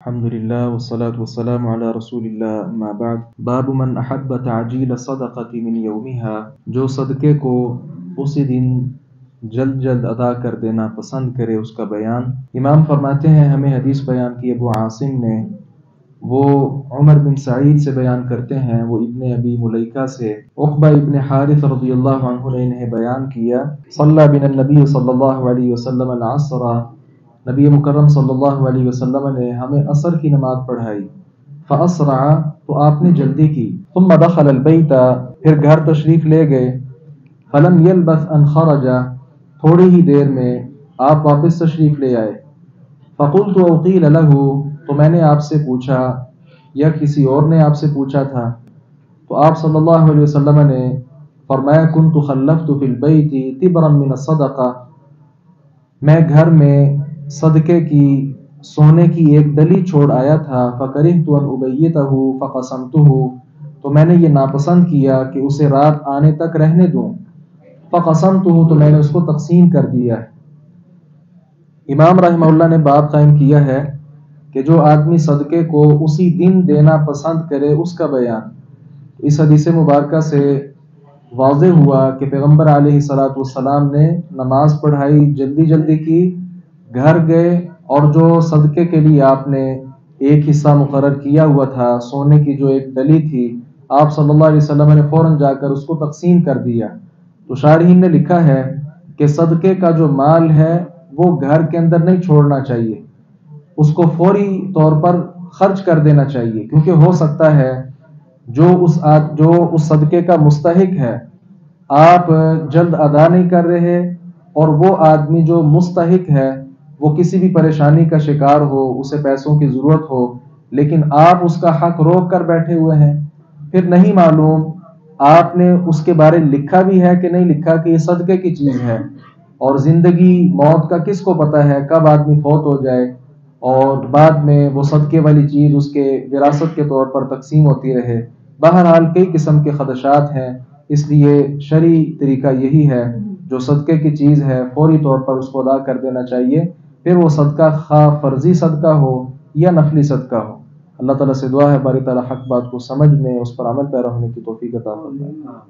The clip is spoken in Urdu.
الحمدللہ والصلاة والسلام علی رسول اللہ اما بعد باب من احب تعجیل الصدقۃ من یومها، جو صدقے کو اسی دن جلد جلد ادا کر دینا پسند کرے، اس کا بیان۔ امام فرماتے ہیں، ہمیں حدیث بیان کی ابو عاصم نے، وہ عمر بن سعید سے بیان کرتے ہیں، وہ ابن ابی ملیکہ سے عقبہ ابن حارث رضی اللہ عنہ نے انہیں بیان کیا، صلی بنا النبی صلی اللہ علیہ وسلم العصر، نبی مکرم صلی اللہ علیہ وسلم نے ہمیں عصر کی نماز پڑھائی، فاسرع، تو آپ نے جلدی کی، ثم دخل البیت، پھر گھر تشریف لے گئے، فلم یلبث ان خرج، تھوڑی ہی دیر میں آپ واپس تشریف لے آئے، فقلت او قیل له، تو میں نے آپ سے پوچھا یا کسی اور نے آپ سے پوچھا تھا، تو آپ صلی اللہ علیہ وسلم نے فرمایا، کنت خلفت فی البیت تبرا من الصدقہ، میں گھر میں صدقے کی سونے کی ایک ڈلی چھوڑ آیا تھا، فکرہت ان ابیتہ فقسمتہ، تو میں نے یہ ناپسند کیا کہ اسے رات آنے تک رہنے دوں، فقسمتہ، تو میں نے اس کو تقسیم کر دیا۔ امام رحمہ اللہ نے باب قائم کیا ہے کہ جو آدمی صدقے کو اسی دن دینا پسند کرے، اس کا بیان۔ اس حدیث مبارکہ سے واضح ہوا کہ پیغمبر علیہ الصلوۃ والسلام نے نماز پڑھائی، جلدی جلدی کی، گھر گئے، اور جو صدقے کے لیے آپ نے ایک حصہ مقرر کیا ہوا تھا، سونے کی جو ایک ڈلی تھی، آپ صلی اللہ علیہ وسلم نے فوراً جا کر اس کو تقسیم کر دیا۔ تو شارحین نے لکھا ہے کہ صدقے کا جو مال ہے وہ گھر کے اندر نہیں چھوڑنا چاہیے، اس کو فوری طور پر خرچ کر دینا چاہیے، کیونکہ ہو سکتا ہے جو اس صدقے کا مستحق ہے، آپ جلد ادا نہیں کر رہے، اور وہ آدمی جو مستحق ہے وہ کسی بھی پریشانی کا شکار ہو، اسے پیسوں کی ضرورت ہو، لیکن آپ اس کا حق روک کر بیٹھے ہوئے ہیں، پھر نہیں معلوم آپ نے اس کے بارے لکھا بھی ہے کہ نہیں لکھا کہ یہ صدقے کی چیز ہے، اور زندگی موت کا کس کو پتہ ہے، کب آدمی فوت ہو جائے اور بعد میں وہ صدقے والی چیز اس کے وراثت کے طور پر تقسیم ہوتی رہے۔ بہرحال کئی قسم کے خدشات ہیں، اس لیے شرعی طریقہ یہی ہے، جو صدقے کی چیز ہے فوری طور پر اس کو ادا کر دینا چاہیے، پھر وہ صدقہ خواہ فرضی صدقہ ہو یا نفلی صدقہ ہو۔ اللہ تعالیٰ سے دعا ہے باری تعالیٰ حق بات کو سمجھنے، اس پر عمل پیرا ہونے کی توفیق عطا فرمائے۔